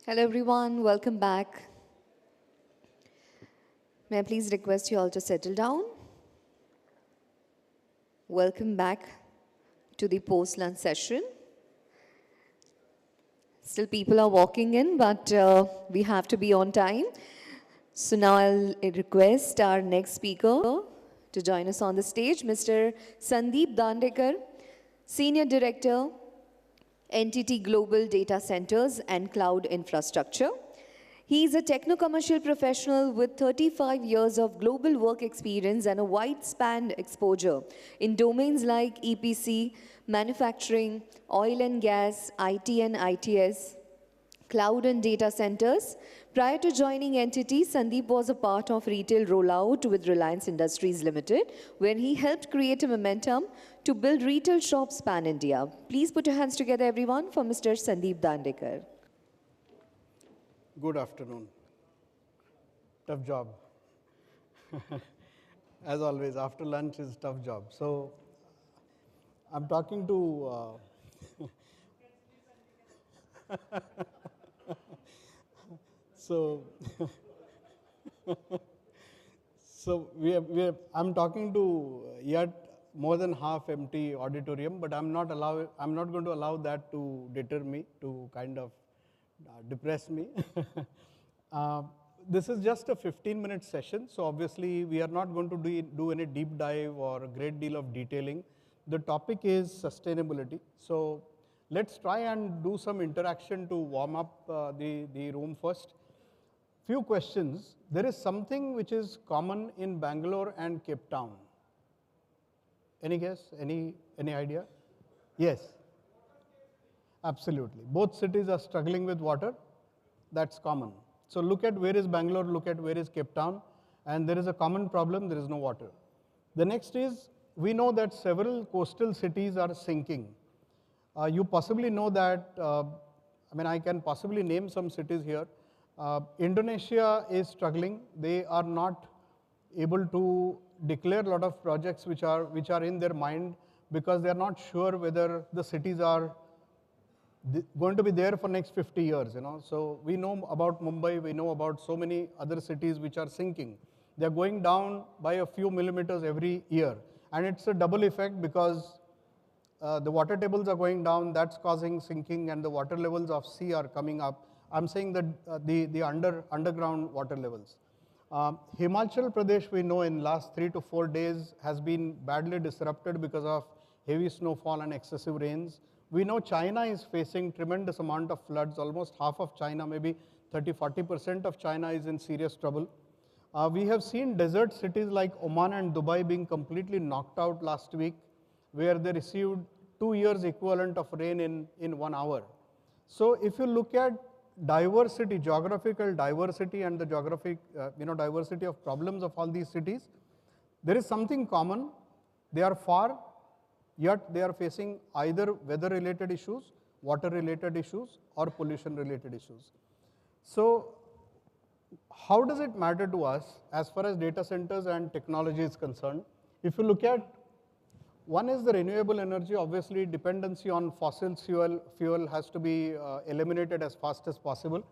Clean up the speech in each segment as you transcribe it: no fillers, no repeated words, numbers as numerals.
Hello everyone, welcome back. May I please request you all to settle down? Welcome back to the post-lunch session. Still people are walking in, but we have to be on time. So now I'll request our next speaker to join us on the stage, Mr. Saandeep V Dandekarr, Senior Director, Entity Global Data Centers and Cloud Infrastructure. He is a techno-commercial professional with 35 years of global work experience and a wide span exposure in domains like EPC, manufacturing, oil and gas, IT and ITS, cloud and data centers. Prior to joining Entity, Saandeep was a part of retail rollout with Reliance Industries Limited, where he helped create a momentum to build retail shops pan-India. Please put your hands together, everyone, for Mr. Saandeep Dandekarr. Good afternoon. Tough job. As always, after lunch is tough job. So, I'm talking to I'm talking to yet more than half empty auditorium, but I'm not going to allow that to deter me, to kind of depress me. This is just a 15-minute session, so obviously we are not going to do any deep dive or a great deal of detailing. The topic is sustainability. So let's try and do some interaction to warm up the room first. Few questions. There is something which is common in Bangalore and Cape Town. Any guess? Any idea? Yes. Absolutely. Both cities are struggling with water. That's common. So look at where is Bangalore, look at where is Cape Town, and there is a common problem, there is no water. The next is, we know that several coastal cities are sinking. You possibly know that, I can possibly name some cities here. Indonesia is struggling. They are not able to declare a lot of projects which are in their mind because they are not sure whether the cities are going to be there for next 50 years. So we know about Mumbai, we know about so many other cities which are sinking. They are going down by a few millimeters every year. And it's a double effect because the water tables are going down, that's causing sinking, and the water levels of sea are coming up. I'm saying that the underground water levels. Himachal Pradesh, we know in last 3 to 4 days has been badly disrupted because of heavy snowfall and excessive rains. We know China is facing tremendous amount of floods. Almost half of China, maybe 30–40% of China is in serious trouble. We have seen desert cities like Oman and Dubai being completely knocked out last week, where they received 2 years equivalent of rain in 1 hour. So if you look at diversity, geographical diversity and the geographic diversity of problems of all these cities, there is something common. They are far, yet they are facing either weather-related issues, water-related issues, or pollution-related issues. So how does it matter to us as far as data centers and technology is concerned? If you look at, one is the renewable energy. Obviously, dependency on fossil fuel has to be eliminated as fast as possible.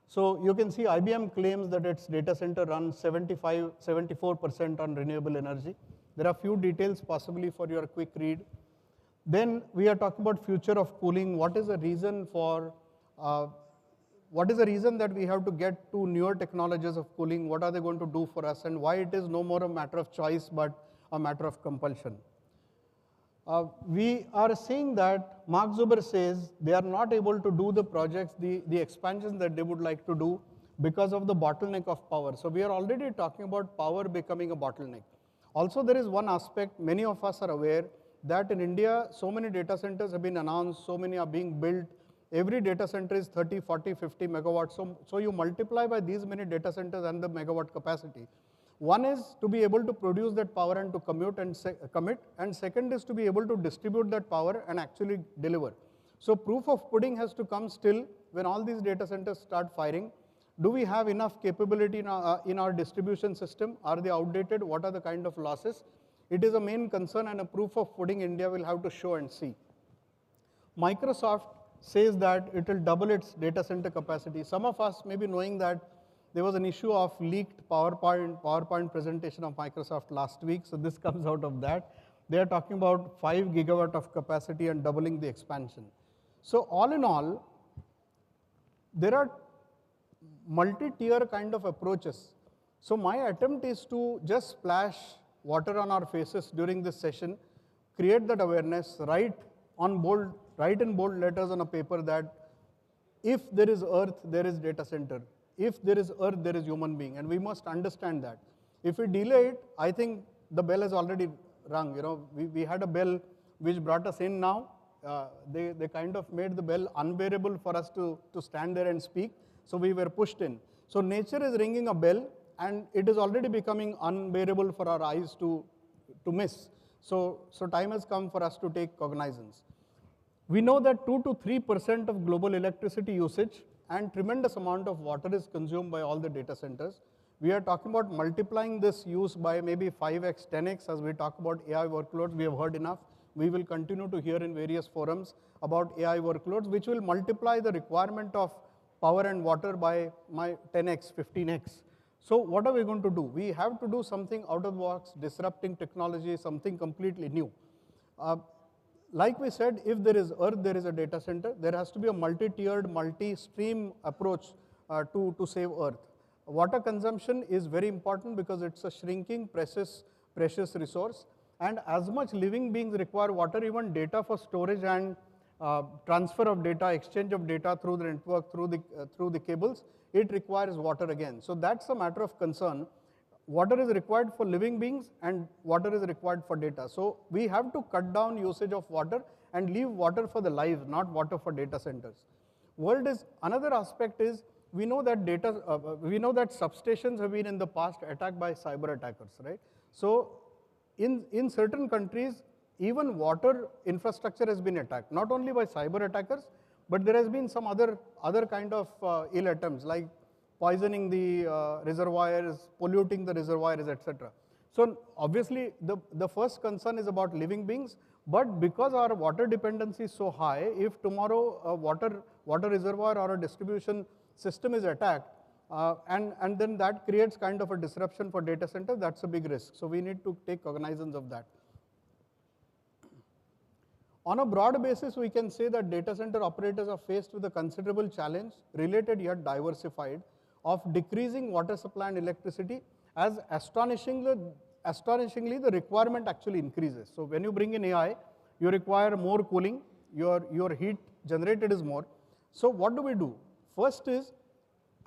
So you can see IBM claims that its data center runs 74% on renewable energy. There are few details possibly for your quick read. Then we are talking about future of cooling. What is the reason that we have to get to newer technologies of cooling? What are they going to do for us, and why it is no more a matter of choice but a matter of compulsion? We are seeing that Mark Zuber says they are not able to do the projects, the expansions that they would like to do because of the bottleneck of power. So we are already talking about power becoming a bottleneck. Also, there is one aspect many of us are aware that in India, so many data centers have been announced, so many are being built. Every data center is 30, 40, 50 megawatts. So you multiply by these many data centers and the megawatt capacity. One is to be able to produce that power and to commit, and second is to be able to distribute that power and actually deliver. So proof of pudding has to come still when all these data centers start firing. Do we have enough capability in our distribution system? Are they outdated? What are the kind of losses? It is a main concern and a proof of pudding India will have to show and see. Microsoft says that it will double its data center capacity. Some of us may be knowing that there was an issue of leaked PowerPoint presentation of Microsoft last week, so this comes out of that. They are talking about 5 gigawatt of capacity and doubling the expansion. So all in all, there are multi-tier kind of approaches. So my attempt is to just splash water on our faces during this session, create that awareness, write in bold letters on a paper that if there is earth, there is data center. If there is earth, there is human being, and we must understand that. If we delay it, I think the bell has already rung. You know, we had a bell which brought us in now. They kind of made the bell unbearable for us to stand there and speak, so we were pushed in. So nature is ringing a bell, and it is already becoming unbearable for our eyes to miss. So time has come for us to take cognizance. We know that 2 to 3% of global electricity usage and tremendous amount of water is consumed by all the data centers. We are talking about multiplying this use by maybe 5x, 10x as we talk about AI workloads. We have heard enough. We will continue to hear in various forums about AI workloads, which will multiply the requirement of power and water by 10x, 15x. So what are we going to do? We have to do something out of the box, disrupting technology, something completely new. Like we said, if there is earth, there is a data center. There has to be a multi-tiered, multi-stream approach to save earth. Water consumption is very important because it's a shrinking, precious resource. And as much living beings require water, even data for storage and transfer of data, exchange of data through the network, through the cables, it requires water again. So that's a matter of concern. Water is required for living beings and water is required for data. So we have to cut down usage of water and leave water for the lives, not water for data centers. Another aspect is, we know that substations have been in the past attacked by cyber attackers, right? So in certain countries, even water infrastructure has been attacked, not only by cyber attackers, but there has been some other kind of ill attempts, like poisoning the reservoirs, polluting the reservoirs, etc. So obviously, the first concern is about living beings, but because our water dependency is so high, if tomorrow a water reservoir or a distribution system is attacked, and then that creates kind of a disruption for data centers, that's a big risk. So we need to take cognizance of that. On a broad basis, we can say that data center operators are faced with a considerable challenge, related yet diversified, of decreasing water supply and electricity, as astonishingly the requirement actually increases. So when you bring in AI, you require more cooling, your heat generated is more. So what do we do? First is,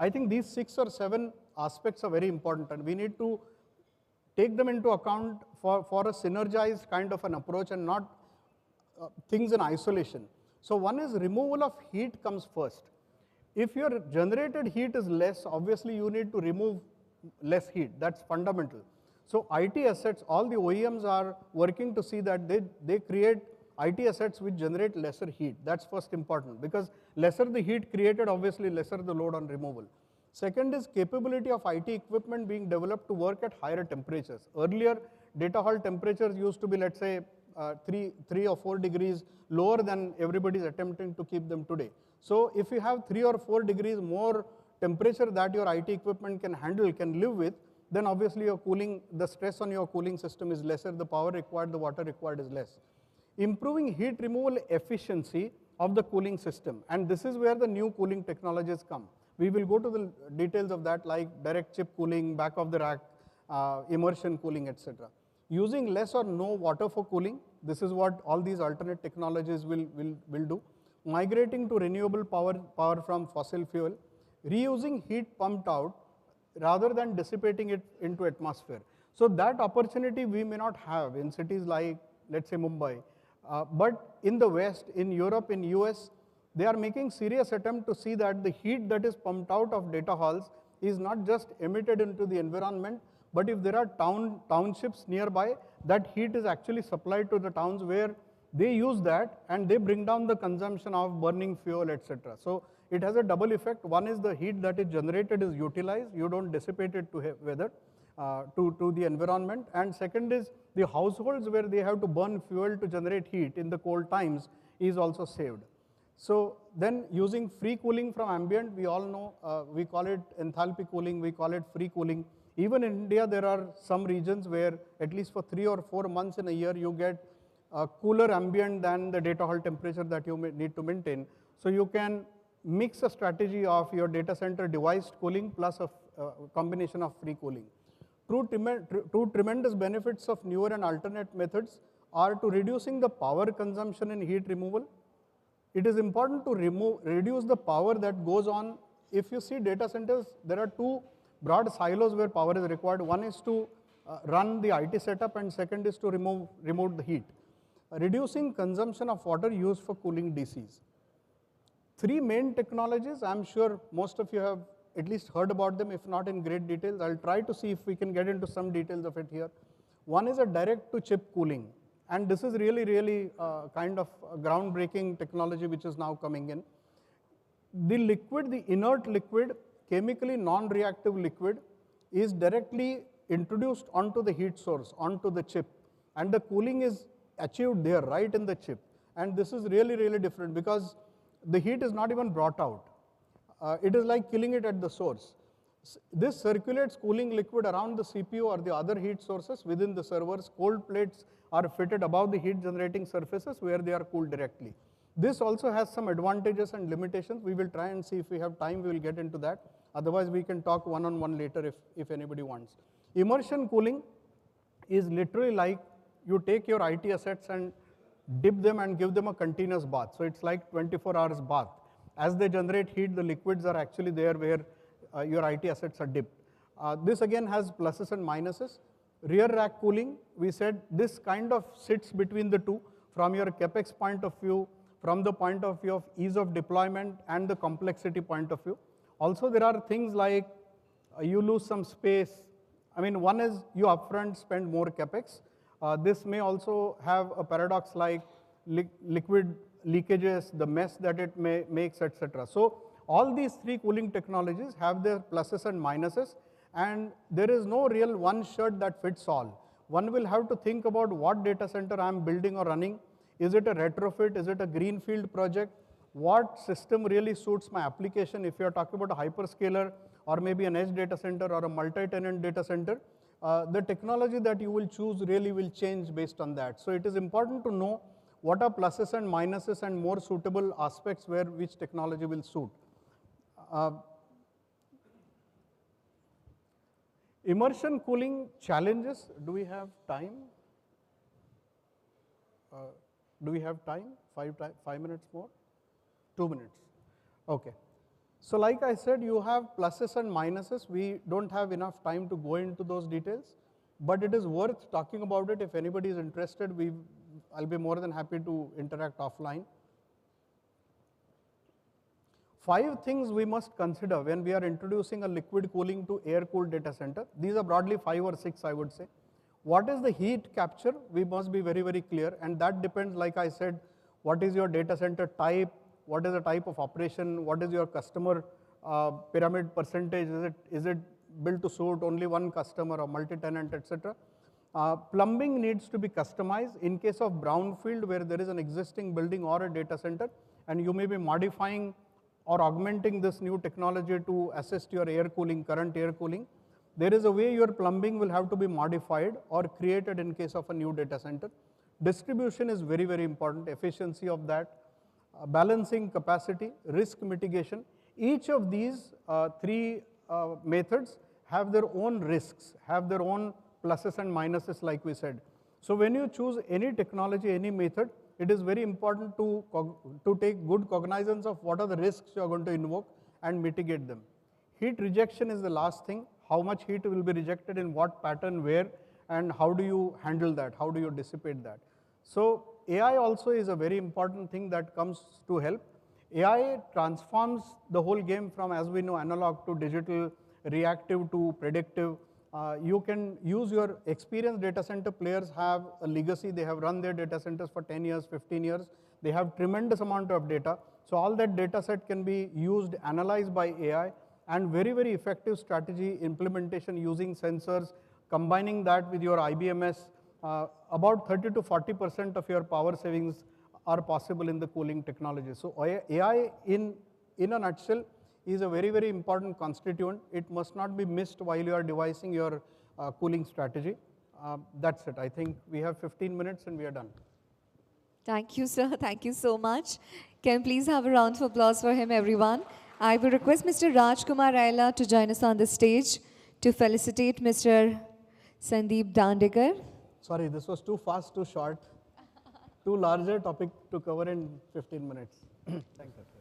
I think these 6 or 7 aspects are very important, and we need to take them into account for a synergized kind of an approach and not things in isolation. So one is removal of heat comes first. If your generated heat is less, obviously you need to remove less heat. That's fundamental. So IT assets, all the OEMs are working to see that they create IT assets which generate lesser heat. That's first important, because lesser the heat created, obviously lesser the load on removal. Second is capability of IT equipment being developed to work at higher temperatures. Earlier, data hall temperatures used to be, let's say, 3 or 4 degrees lower than everybody is attempting to keep them today. So if you have 3 or 4 degrees more temperature that your IT equipment can handle, can live with, then obviously your cooling, the stress on your cooling system is lesser, the power required, the water required is less. Improving heat removal efficiency of the cooling system, and this is where the new cooling technologies come. We will go to the details of that, like direct chip cooling, back of the rack, immersion cooling, etc. Using less or no water for cooling, this is what all these alternate technologies will do. Migrating to renewable power from fossil fuel, reusing heat pumped out rather than dissipating it into atmosphere. So that opportunity we may not have in cities like, let's say, Mumbai. But in the West, in Europe, in US, they are making serious attempt to see that the heat that is pumped out of data halls is not just emitted into the environment, but if there are townships nearby, that heat is actually supplied to the towns where they use that and they bring down the consumption of burning fuel, etc. So it has a double effect. One is the heat that is generated is utilized. You don't dissipate it to weather, to the environment. And second is the households where they have to burn fuel to generate heat in the cold times is also saved. So then using free cooling from ambient, we all know, we call it enthalpy cooling, we call it free cooling. Even in India, there are some regions where at least for 3 or 4 months in a year, you get cooler ambient than the data hall temperature that you need to maintain. So you can mix a strategy of your data center device cooling plus a combination of free cooling. Two tremendous benefits of newer and alternate methods are to reducing the power consumption in heat removal. It is important to reduce the power that goes on. If you see data centers, there are two broad silos where power is required. One is to run the IT setup, and second is to remove the heat. Reducing consumption of water used for cooling DCs. Three main technologies, I'm sure most of you have at least heard about them, if not in great details. I'll try to see if we can get into some details of it here. One is a direct-to-chip cooling. And this is really kind of a groundbreaking technology which is now coming in. The liquid, the inert liquid, chemically non-reactive liquid, is directly introduced onto the heat source, onto the chip. And the cooling is achieved there, right in the chip. And this is really different because the heat is not even brought out. It is like killing it at the source. This circulates cooling liquid around the CPU or the other heat sources within the servers. Cold plates are fitted above the heat generating surfaces where they are cooled directly. This also has some advantages and limitations. We will try and see if we have time, we will get into that. Otherwise, we can talk one-on-one later if anybody wants. Immersion cooling is literally like you take your IT assets and dip them and give them a continuous bath. So it's like 24 hours bath. As they generate heat, the liquids are actually there where your IT assets are dipped. This again has pluses and minuses. Rear rack cooling, we said this kind of sits between the two from your CapEx point of view, from the point of view of ease of deployment and the complexity point of view. Also, there are things like you lose some space. I mean, one is you upfront spend more CapEx. This may also have a paradox like liquid leakages, the mess that it makes, etc. So all these three cooling technologies have their pluses and minuses, and there is no real one shirt that fits all. One will have to think about what data center I am building or running. Is it a retrofit? Is it a greenfield project? What system really suits my application? If you are talking about a hyperscaler or maybe an edge data center or a multi-tenant data center, the technology that you will choose really will change based on that. So it is important to know what are pluses and minuses and more suitable aspects where which technology will suit. Immersion cooling challenges, do we have time? Do we have time? 5 minutes more? 2 minutes. Okay. So like I said, you have pluses and minuses. We don't have enough time to go into those details, but it is worth talking about it. If anybody is interested, I'll be more than happy to interact offline. 5 things we must consider when we are introducing a liquid cooling to air-cooled data center. These are broadly 5 or 6, I would say. What is the heat capture? We must be very clear, and that depends, like I said, what is your data center type, what is the type of operation, what is your customer pyramid percentage, is it built to suit only one customer or multi-tenant, etc. Plumbing needs to be customized in case of brownfield where there is an existing building or a data center, and you may be modifying or augmenting this new technology to assist your air cooling, current air cooling. There is a way your plumbing will have to be modified or created in case of a new data center. Distribution is very important, efficiency of that, balancing capacity, risk mitigation. Each of these 3 methods have their own risks, have their own pluses and minuses, like we said. So when you choose any technology, any method, it is very important to take good cognizance of what are the risks you are going to invoke and mitigate them. Heat rejection is the last thing. How much heat will be rejected in what pattern, where, and how do you handle that? How do you dissipate that? So AI also is a very important thing that comes to help. AI transforms the whole game from, as we know, analog to digital, reactive to predictive. You can use your experienced data center players have a legacy. They have run their data centers for 10 years, 15 years. They have tremendous amount of data. So all that data set can be used, analyzed by AI, and very effective strategy implementation using sensors, combining that with your IBMS. About 30 to 40% of your power savings are possible in the cooling technology. So AI in a nutshell is a very, very important constituent. It must not be missed while you are devising your cooling strategy. That's it. I think we have 15 minutes and we are done. Thank you, sir. Thank you so much. Can we please have a round of applause for him, everyone? I will request Mr. 𝗏𝘂𝘁𝗶 to join us on the stage to felicitate Mr. Saandeep Dandekarr. Sorry, this was too fast, too short, too larger topic to cover in 15 minutes. Thank you.